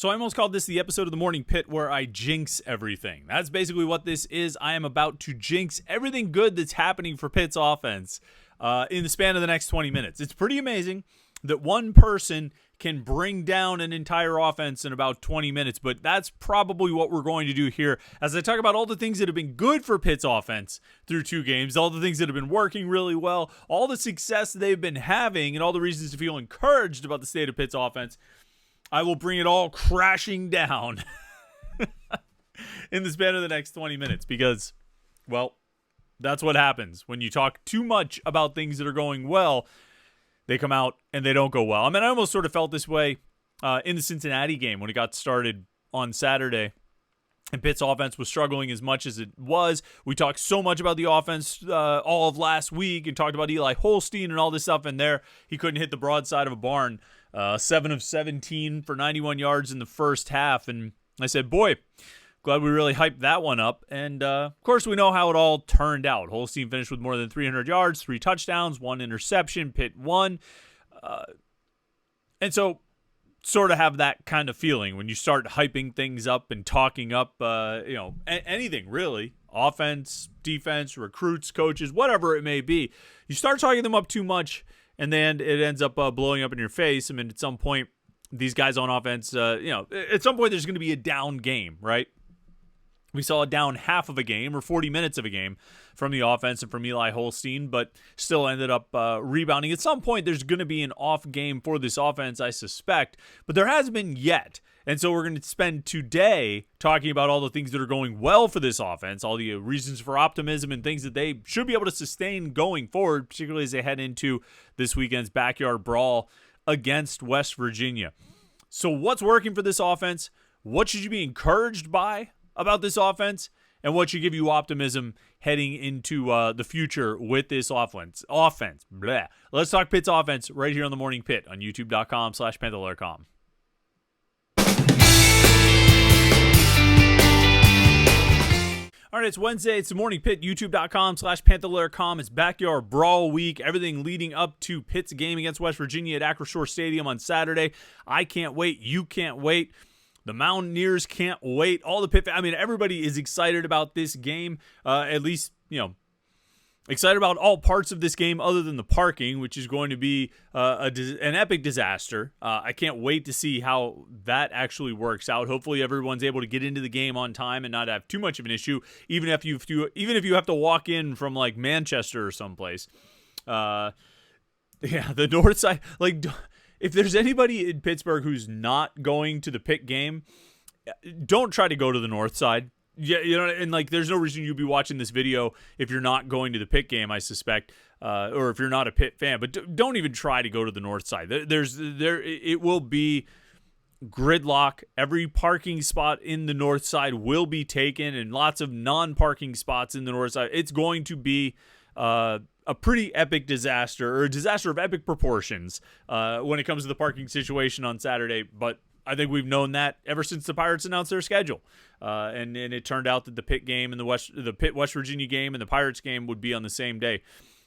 So I almost called this the episode of the Morning Pit where I jinx everything. That's basically what this is. I am about to jinx everything good that's happening for Pitt's offense in the span of the next 20 minutes. It's pretty amazing that one person can bring down an entire offense in about 20 minutes, but that's probably what we're going to do here as I talk about all the things that have been good for Pitt's offense through 2 games, all the things that have been working really well, all the success they've been having, and all the reasons to feel encouraged about the state of Pitt's offense. I will bring it all crashing down in the span of the next 20 minutes because, well, that's what happens when you talk too much about things that are going well. They come out and they don't go well. I mean, I almost sort of felt this way in the Cincinnati game when it got started on Saturday. And Pitt's offense was struggling as much as it was. We talked so much about the offense all of last week and talked about Eli Holstein and all this stuff. And there, he couldn't hit the broadside of a barn. 7 of 17 for 91 yards in the first half. And I said, boy, glad we really hyped that one up. And, of course, we know how it all turned out. Holstein finished with more than 300 yards, 3 touchdowns, 1 interception. Pitt won. And so sort of have that kind of feeling when you start hyping things up and talking up, anything really, offense, defense, recruits, coaches, whatever it may be. You start talking them up too much, and then it ends up blowing up in your face. I mean, at some point, these guys on offense, at some point there's going to be a down game, right? We saw a down half of a game or 40 minutes of a game from the offense and from Eli Holstein, but still ended up rebounding. At some point, there's going to be an off game for this offense, I suspect, but there hasn't been yet. And so we're going to spend today talking about all the things that are going well for this offense, all the reasons for optimism and things that they should be able to sustain going forward, particularly as they head into this weekend's backyard brawl against West Virginia. So what's working for this offense? What should you be encouraged by about this offense? And what should give you optimism heading into the future with this offense? Blah. Let's talk Pitt's offense right here on the Morning Pit on youtube.com/Panther-Lair.com. All right, it's Wednesday. It's the Morning Pit, youtube.com/Panther-Lair.com. It's backyard brawl week. Everything leading up to Pitt's game against West Virginia at Acrisure Stadium on Saturday. I can't wait. You can't wait. The Mountaineers can't wait. All the Pitt, everybody is excited about this game. At least, excited about all parts of this game other than the parking, which is going to be an epic disaster. I can't wait to see how that actually works out. Hopefully everyone's able to get into the game on time and not have too much of an issue, even if you have to walk in from like Manchester or someplace. The north side, if there's anybody in Pittsburgh who's not going to the Pitt game, don't try to go to the north side. Yeah, and there's no reason you'd be watching this video if you're not going to the Pitt game, I suspect, or if you're not a Pitt fan. But don't even try to go to the north side. It will be gridlock. Every parking spot in the north side will be taken, and lots of non-parking spots in the north side. It's going to be a pretty epic disaster, or a disaster of epic proportions when it comes to the parking situation on Saturday. But I think we've known that ever since the Pirates announced their schedule. And it turned out that the Pitt game and the Pitt West Virginia game and the Pirates game would be on the same day.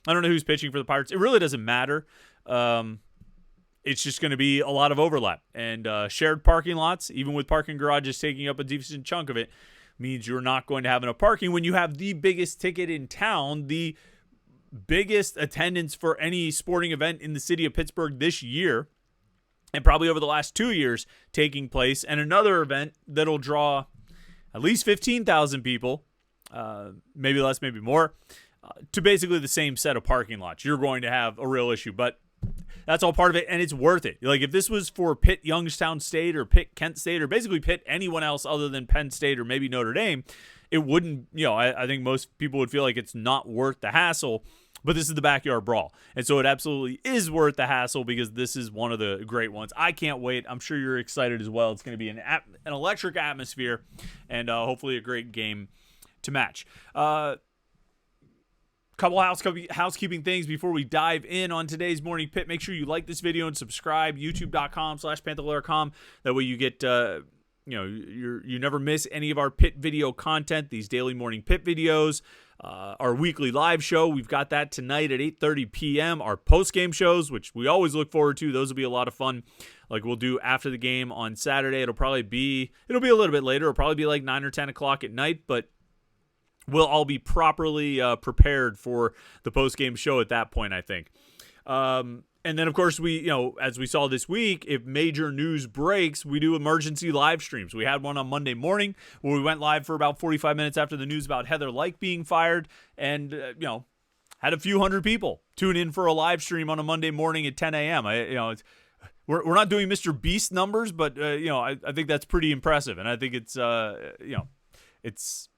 I don't know who's pitching for the Pirates. It really doesn't matter. It's just going to be a lot of overlap. And shared parking lots, even with parking garages taking up a decent chunk of it, means you're not going to have enough parking when you have the biggest ticket in town, the biggest attendance for any sporting event in the city of Pittsburgh this year, and probably over the last 2 years taking place, and another event that'll draw at least 15,000 people, maybe less, maybe more, to basically the same set of parking lots. You're going to have a real issue, but that's all part of it, and it's worth it. If this was for Pitt Youngstown State or Pitt Kent State or basically Pitt anyone else other than Penn State or maybe Notre Dame, it wouldn't, I think most people would feel like it's not worth the hassle. But this is the backyard brawl. And so it absolutely is worth the hassle because this is one of the great ones. I can't wait. I'm sure you're excited as well. It's going to be an electric atmosphere and hopefully a great game to match. Couple housekeeping things before we dive in on today's Morning Pit. Make sure you like this video and subscribe. YouTube.com/Panther-Lair.com. That way you get you never miss any of our Pitt video content, these daily Morning Pitt videos, our weekly live show. We've got that tonight at 8:30 p.m. Our post-game shows, which we always look forward to. Those will be a lot of fun. Like we'll do after the game on Saturday. It'll be a little bit later. It'll probably be like 9 or 10 o'clock at night, but we'll all be properly prepared for the post-game show at that point, I think. And then, of course, we, as we saw this week, if major news breaks, we do emergency live streams. We had one on Monday morning where we went live for about 45 minutes after the news about Heather Lyke being fired, and, had a few hundred people tune in for a live stream on a Monday morning at 10 a.m. We're not doing Mr. Beast numbers, but, I think that's pretty impressive, and I think it's, it's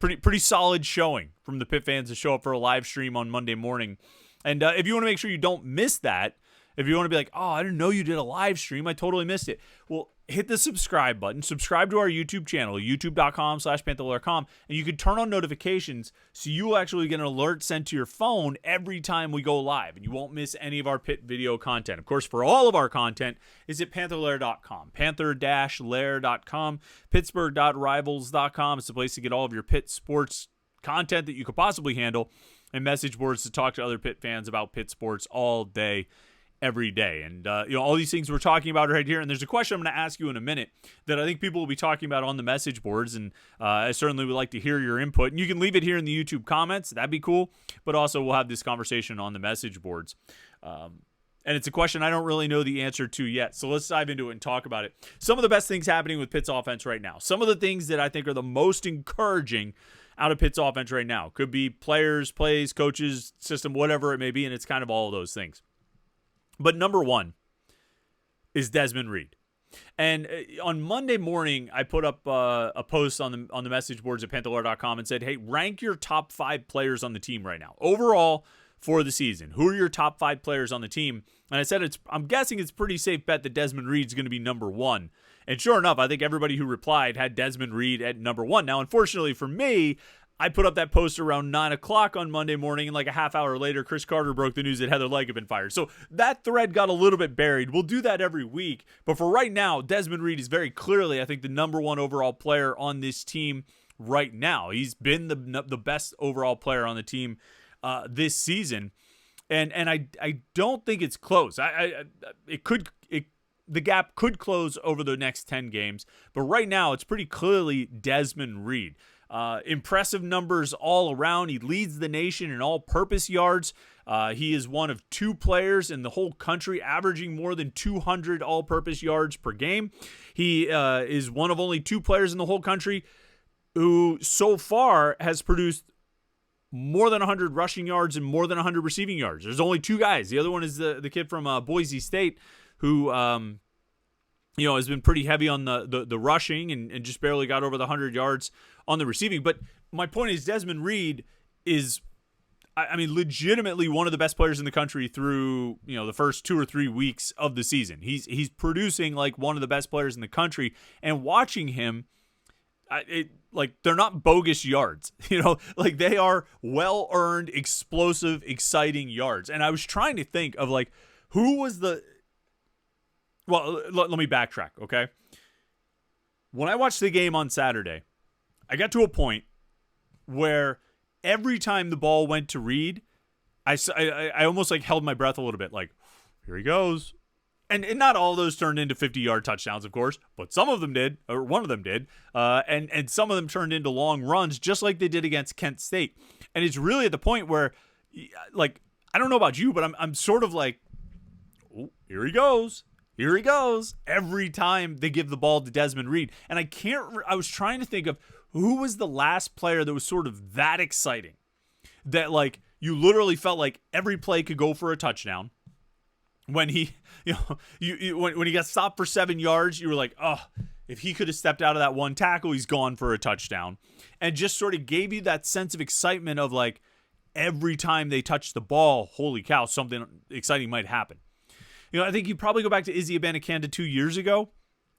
pretty solid showing from the Pitt fans to show up for a live stream on Monday morning. And if you want to make sure you don't miss that, if you want to be like, oh, I didn't know you did a live stream, I totally missed it. Well, hit the subscribe button. Subscribe to our YouTube channel, youtube.com/Panther-Lair.com, and you can turn on notifications so you will actually get an alert sent to your phone every time we go live, and you won't miss any of our Pitt video content. Of course, for all of our content is at Panther-Lair.com, Panther-Lair.com, Pittsburgh.rivals.com. It's the place to get all of your Pitt sports content that you could possibly handle, and message boards to talk to other Pitt fans about Pitt sports all day, every day. And, all these things we're talking about right here. And there's a question I'm going to ask you in a minute that I think people will be talking about on the message boards. And I certainly would like to hear your input. And you can leave it here in the YouTube comments. That'd be cool. But also we'll have this conversation on the message boards. And it's a question I don't really know the answer to yet. So let's dive into it and talk about it. Some of the best things happening with Pitt's offense right now. Some of the things that I think are the most encouraging out of Pitt's offense right now. Could be players, plays, coaches, system, whatever it may be, and it's kind of all of those things. But number one is Desmond Reed. And on Monday morning, I put up a post on the message boards at Panther-Lair.com and said, hey, rank your top 5 players on the team right now. Overall, for the season, who are your top 5 players on the team? And I said, I'm guessing it's a pretty safe bet that Desmond Reed's going to be number 1. And sure enough, I think everybody who replied had Desmond Reed at number 1. Now, unfortunately for me, I put up that post around 9 o'clock on Monday morning, and like a half hour later, Chris Carter broke the news that Heather Lyke had been fired. So that thread got a little bit buried. We'll do that every week. But for right now, Desmond Reed is very clearly, I think, the number 1 overall player on this team right now. He's been the best overall player on the team this season. And I don't think it's close. The gap could close over the next 10 games, but right now it's pretty clearly Desmond Reed. Impressive numbers all around. He leads the nation in all-purpose yards. He is one of 2 players in the whole country averaging more than 200 all-purpose yards per game. He is one of only 2 players in the whole country who so far has produced more than 100 rushing yards and more than 100 receiving yards. There's only 2 guys. The other one is the kid from Boise State who has been pretty heavy on the rushing and just barely got over the 100 yards on the receiving. But my point is Desmond Reed is, legitimately one of the best players in the country through, the first 2 or 3 weeks of the season. He's producing like one of the best players in the country, and watching him, they're not bogus yards, they are well-earned, explosive, exciting yards. And I was trying to think of who was let me backtrack, okay? When I watched the game on Saturday, I got to a point where every time the ball went to Reed, I almost held my breath a little bit, here he goes. And not all of those turned into 50-yard touchdowns, of course, but some of them did, or one of them did, and some of them turned into long runs, just like they did against Kent State. And it's really at the point where, I don't know about you, but I'm sort of oh, here he goes. Here he goes. Every time they give the ball to Desmond Reed. And I was trying to think of who was the last player that was sort of that exciting that you literally felt like every play could go for a touchdown. When he, when he got stopped for 7 yards, you were like, oh, if he could have stepped out of that one tackle, he's gone for a touchdown. And just sort of gave you that sense of excitement of every time they touch the ball, holy cow, something exciting might happen. I think you probably go back to Izzy Abanikanda 2 years ago.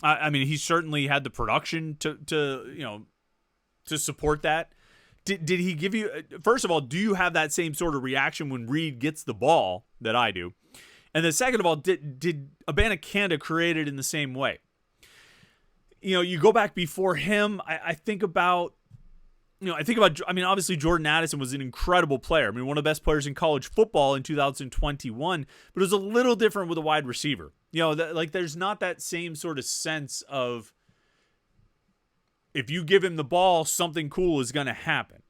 He certainly had the production to support that. Did he give you, first of all, do you have that same sort of reaction when Reed gets the ball that I do? And then second of all, did Abanikanda create it in the same way? you go back before him, I think about, obviously Jordan Addison was an incredible player. I mean, one of the best players in college football in 2021, but it was a little different with a wide receiver. There's not that same sort of sense of, if you give him the ball, something cool is going to happen.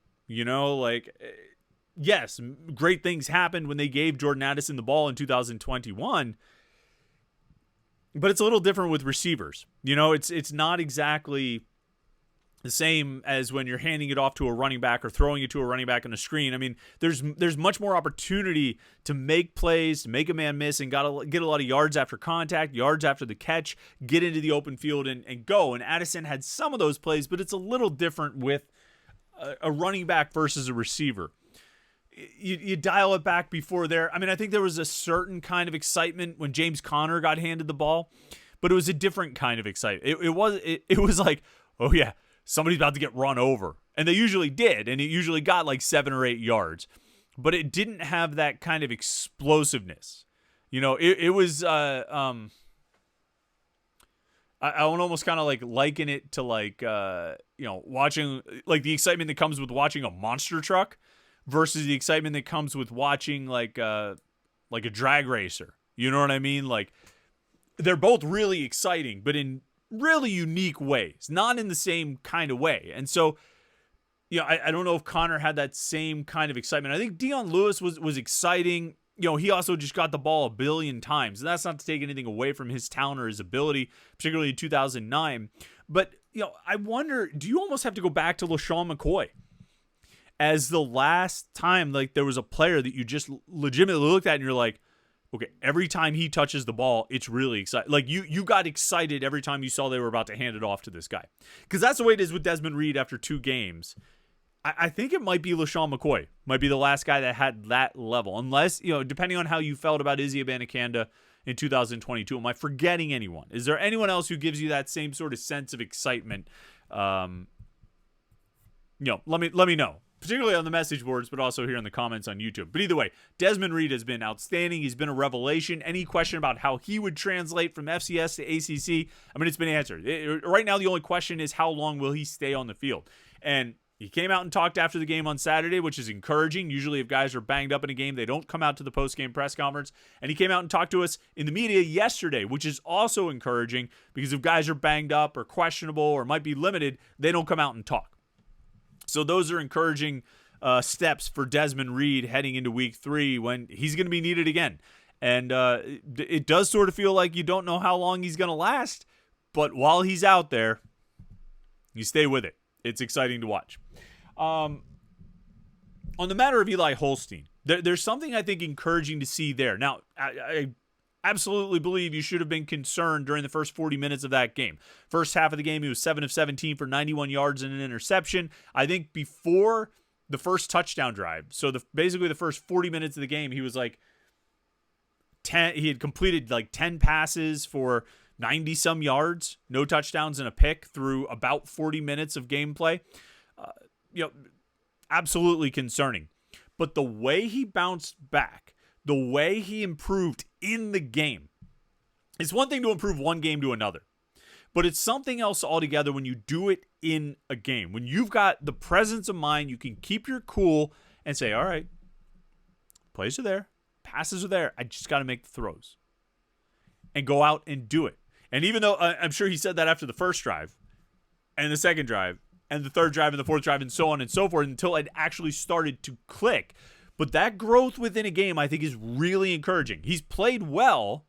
Yes, great things happened when they gave Jordan Addison the ball in 2021, but it's a little different with receivers. It's not exactly the same as when you're handing it off to a running back or throwing it to a running back on a screen. I mean, there's much more opportunity to make plays, to make a man miss, and get a lot of yards after contact, yards after the catch, get into the open field and go. And Addison had some of those plays, but it's a little different with a running back versus a receiver. You dial it back before there. I mean, I think there was a certain kind of excitement when James Conner got handed the ball, but it was a different kind of excitement. It was like, oh yeah, somebody's about to get run over. And they usually did, and it usually got like 7 or 8 yards. But it didn't have that kind of explosiveness. It was I would almost kind of like liken it to watching like the excitement that comes with watching a monster truck versus the excitement that comes with watching like a drag racer. You know what I mean? Like, they're both really exciting, but in really unique ways, not in the same kind of way. And so, I don't know if Connor had that same kind of excitement. I think Dion Lewis was exciting. He also just got the ball a billion times, and that's not to take anything away from his talent or his ability, particularly in 2009. But, I wonder, do you almost have to go back to LaShawn McCoy as the last time like there was a player that you just legitimately looked at and you're like, okay, every time he touches the ball, it's really exciting. Like you got excited every time you saw they were about to hand it off to this guy. Because that's the way it is with Desmond Reed after 2 games. I think it might be LaShawn McCoy. Might be the last guy that had that level. Unless, depending on how you felt about Izzy Abanikanda in 2022. Am I forgetting anyone? Is there anyone else who gives you that same sort of sense of excitement? Let me know. Particularly on the message boards, but also here in the comments on YouTube. But either way, Desmond Reed has been outstanding. He's been a revelation. Any question about how he would translate from FCS to ACC, I mean, it's been answered. Right now, the only question is how long will he stay on the field? And he came out and talked after the game on Saturday, which is encouraging. Usually if guys are banged up in a game, they don't come out to the post-game press conference. And he came out and talked to us in the media yesterday, which is also encouraging because if guys are banged up or questionable or might be limited, they don't come out and talk. So those are encouraging steps for Desmond Reed heading into week 3 when he's going to be needed again. And it does sort of feel like you don't know how long he's going to last, but while he's out there, you stay with it. It's exciting to watch. On the matter of Eli Holstein, there's something I think encouraging to see there. Now, I absolutely believe you should have been concerned during the first 40 minutes of that game. First half of the game, he was 7 of 17 for 91 yards and an interception. I think before the first touchdown drive, so basically the first 40 minutes of the game, he was like 10. He had completed like 10 passes for 90 some yards, no touchdowns and a pick through about 40 minutes of gameplay. Absolutely concerning. But the way he bounced back, the way he improved in the game, it's one thing to improve one game to another, but it's something else altogether when you do it in a game. When you've got the presence of mind, you can keep your cool and say, all right, plays are there, passes are there. I just got to make the throws and go out and do it. And even though I'm sure he said that after the first drive and the second drive and the third drive and the fourth drive and so on and so forth until it actually started to click. But that growth within a game, I think, is really encouraging. He's played well,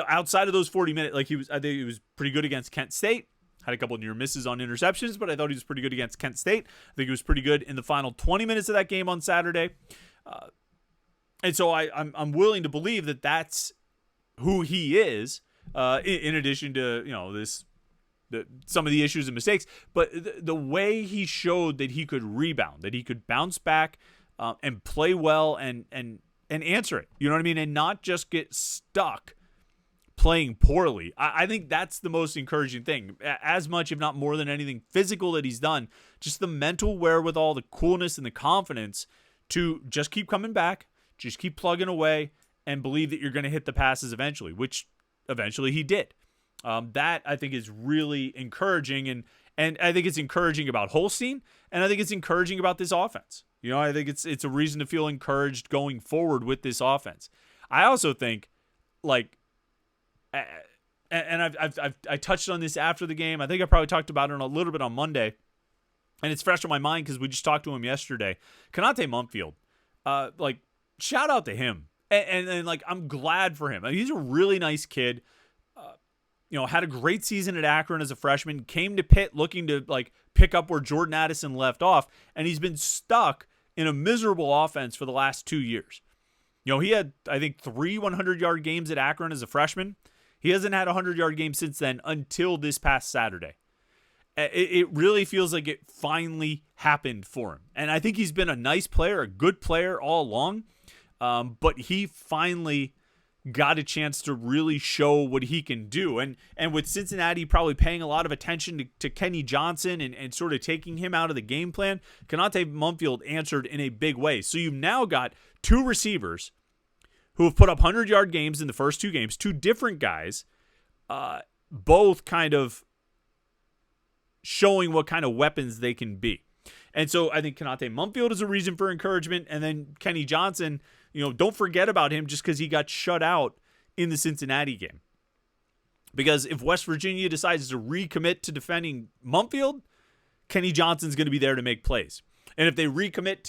outside of those 40 minutes. Like I think he was pretty good against Kent State. Had a couple of near misses on interceptions, but I thought he was pretty good against Kent State. I think he was pretty good in the final 20 minutes of that game on Saturday. And so I'm willing to believe that that's who he is. In addition to some of the issues and mistakes, but the way he showed that he could rebound, that he could bounce back. And play well and answer it. You know what I mean? And not just get stuck playing poorly. I think that's the most encouraging thing. As much, if not more than anything physical that he's done, just the mental wherewithal, the coolness, and the confidence to just keep coming back, just keep plugging away, and believe that you're going to hit the passes eventually, which eventually he did. That I think is really encouraging, and I think it's encouraging about Holstein, and I think it's encouraging about this offense. I think it's a reason to feel encouraged going forward with this offense. I also think, like, and I touched on this after the game. I think I probably talked about it a little bit on Monday, and it's fresh on my mind because we just talked to him yesterday. Konate Mumpfield, like, shout out to him, and like, I'm glad for him. I mean, he's a really nice kid. Had a great season at Akron as a freshman, came to Pitt looking to, like, pick up where Jordan Addison left off, and he's been stuck in a miserable offense for the last 2 years. He had, I think, 3 100-yard games at Akron as a freshman. He hasn't had a 100-yard game since then until this past Saturday. It really feels like it finally happened for him. And I think he's been a nice player, a good player all along, but he finally got a chance to really show what he can do. And with Cincinnati probably paying a lot of attention to Kenny Johnson and sort of taking him out of the game plan, Konate Mumpfield answered in a big way. So you've now got 2 receivers who have put up 100-yard games in the first 2 games, 2 different guys, both kind of showing what kind of weapons they can be. And so I think Konate Mumpfield is a reason for encouragement. And then Kenny Johnson, don't forget about him just because he got shut out in the Cincinnati game. Because if West Virginia decides to recommit to defending Mumpfield, Kenny Johnson's going to be there to make plays. And if they recommit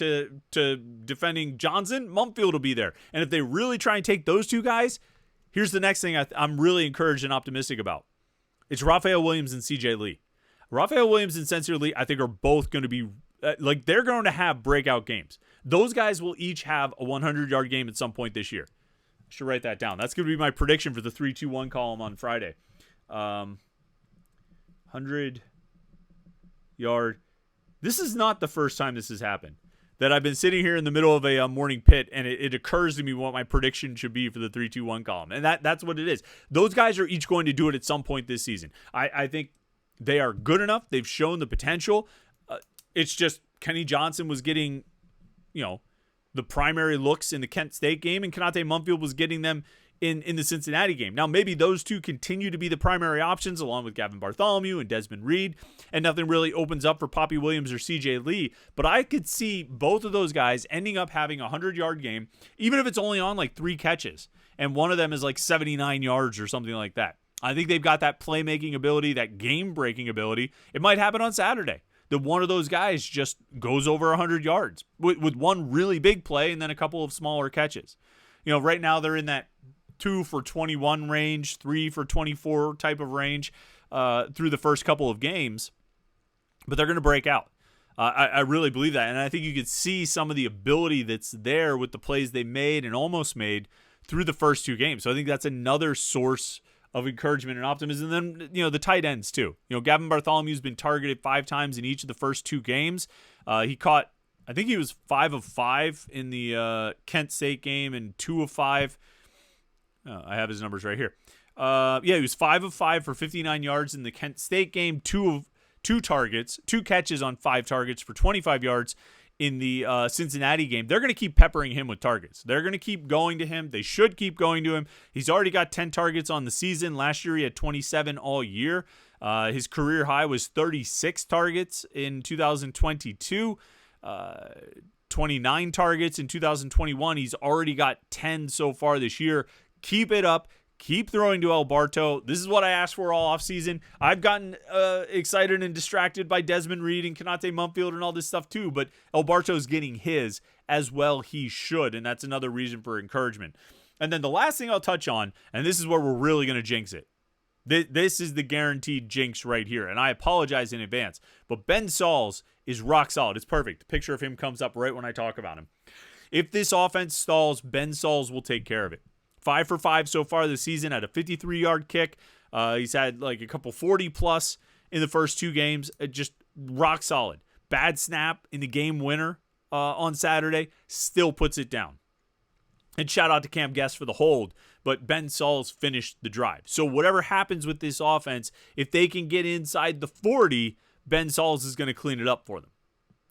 to defending Johnson, Mumpfield will be there. And if they really try and take those 2 guys, here's the next thing I'm really encouraged and optimistic about. It's Raphael Williams and CJ Lee. Raphael Williams and Sensor Lee, I think, are both going to be, they're going to have breakout games. Those guys will each have a 100-yard game at some point this year. I should write that down. That's going to be my prediction for the 3-2-1 column on Friday. 100-yard. This is not the first time this has happened. That I've been sitting here in the middle of a morning pit, and it occurs to me what my prediction should be for the 3-2-1 column. And that's what it is. Those guys are each going to do it at some point this season. I think they are good enough. They've shown the potential. It's just Kenny Johnson was getting, the primary looks in the Kent State game, and Konate Mumpfield was getting them in the Cincinnati game. Now, maybe those 2 continue to be the primary options along with Gavin Bartholomew and Desmond Reed, and nothing really opens up for Poppy Williams or CJ Lee. But I could see both of those guys ending up having a 100-yard game, even if it's only on like 3 catches, and one of them is like 79 yards or something like that. I think they've got that playmaking ability, that game-breaking ability. It might happen on Saturday that one of those guys just goes over 100 yards with one really big play and then a couple of smaller catches. Right now they're in that 2 for 21 range, 3 for 24 type of range through the first couple of games, but they're going to break out. I really believe that, and I think you could see some of the ability that's there with the plays they made and almost made through the first 2 games. So I think that's another source of encouragement and optimism. And then, the tight ends too. Gavin Bartholomew's been targeted 5 times in each of the first 2 games. He caught, I think he was 5 of 5 in the Kent State game and 2 of 5. I have his numbers right here. He was 5 of 5 for 59 yards in the Kent State game. 2 targets, 2 catches on 5 targets for 25 yards in the Cincinnati game. They're going to keep peppering him with targets. They're going to keep going to him. They should keep going to him. He's already got 10 targets on the season. Last year, he had 27 all year. His career high was 36 targets in 2022. 29 targets in 2021. He's already got 10 so far this year. Keep it up. Keep throwing to El Barto. This is what I asked for all offseason. I've gotten excited and distracted by Desmond Reed and Konate Mumpfield and all this stuff too, but El Barto's getting his as well. He should, and that's another reason for encouragement. And then the last thing I'll touch on, and this is where we're really going to jinx it. This is the guaranteed jinx right here, and I apologize in advance, but Ben Sauls is rock solid. It's perfect. The picture of him comes up right when I talk about him. If this offense stalls, Ben Sauls will take care of it. 5 for 5 so far this season at a 53-yard kick. He's had like a couple 40-plus in the first 2 games. Just rock solid. Bad snap in the game winner on Saturday. Still puts it down. And shout out to Cam Guest for the hold, but Ben Sauls finished the drive. So whatever happens with this offense, if they can get inside the 40, Ben Sauls is going to clean it up for them.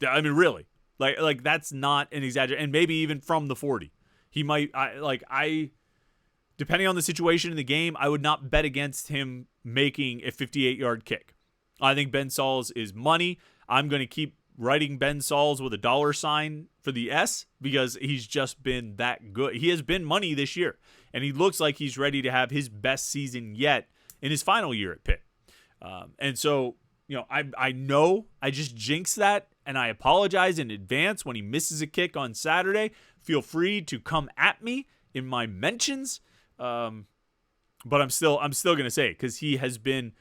I mean, really. Like that's not an exaggeration. And maybe even from the 40. He might, depending on the situation in the game, I would not bet against him making a 58-yard kick. I think Ben Sauls is money. I'm going to keep writing Ben Sauls with a dollar sign for the S because he's just been that good. He has been money this year, and he looks like he's ready to have his best season yet in his final year at Pitt. And so, I know I just jinxed that, and I apologize in advance when he misses a kick on Saturday. Feel free to come at me in my mentions, but I'm still going to say it because he has been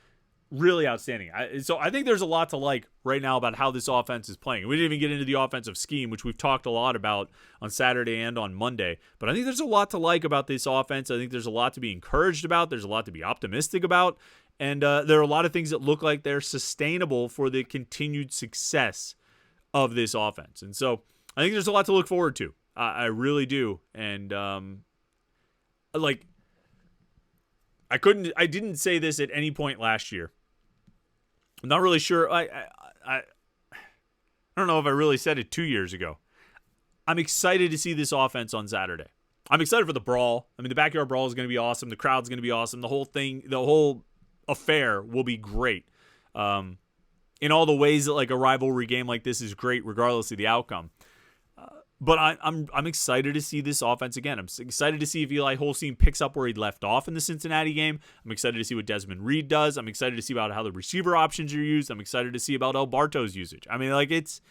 really outstanding. So I think there's a lot to like right now about how this offense is playing. We didn't even get into the offensive scheme, which we've talked a lot about on Saturday and on Monday. But I think there's a lot to like about this offense. I think there's a lot to be encouraged about. There's a lot to be optimistic about. And there are a lot of things that look like they're sustainable for the continued success of this offense. And so I think there's a lot to look forward to. I really do. And I didn't say this at any point last year. I'm not really sure. I don't know if I really said it 2 years ago. I'm excited to see this offense on Saturday. I'm excited for the brawl. I mean, the backyard brawl is going to be awesome. The crowd's going to be awesome. The whole affair will be great. In all the ways that like a rivalry game like this is great, regardless of the outcome. But I'm excited to see this offense again. I'm excited to see if Eli Holstein picks up where he left off in the Cincinnati game. I'm excited to see what Desmond Reed does. I'm excited to see about how the receiver options are used. I'm excited to see about El Barto's usage. I mean, it's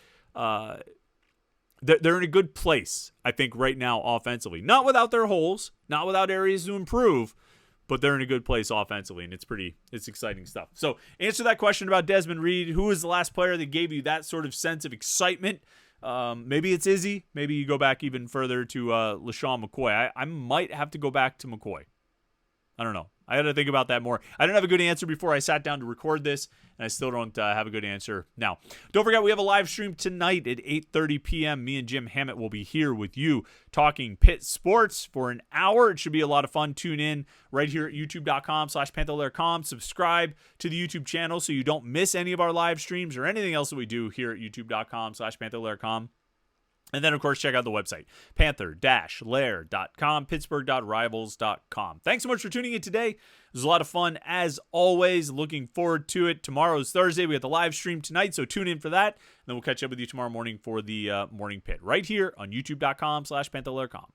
they're in a good place, I think, right now offensively. Not without their holes, not without areas to improve, but they're in a good place offensively, and it's exciting stuff. So answer that question about Desmond Reed. Who was the last player that gave you that sort of sense of excitement? Maybe it's Izzy. Maybe you go back even further to LaShawn McCoy. I might have to go back to McCoy. I don't know. I got to think about that more. I didn't have a good answer before I sat down to record this, and I still don't have a good answer now. Don't forget, we have a live stream tonight at 8:30 p.m. Me and Jim Hammett will be here with you talking Pitt sports for an hour. It should be a lot of fun. Tune in right here at youtube.com/Panther-Lair.com. Subscribe to the YouTube channel so you don't miss any of our live streams or anything else that we do here at youtube.com/Panther-Lair.com. And then, of course, check out the website, Panther-Lair.com, Pittsburgh.rivals.com. Thanks so much for tuning in today. It was a lot of fun, as always. Looking forward to it. Tomorrow's Thursday. We got the live stream tonight, so tune in for that. And then we'll catch up with you tomorrow morning for the Morning Pit right here on youtube.com/Panther-Lair.com.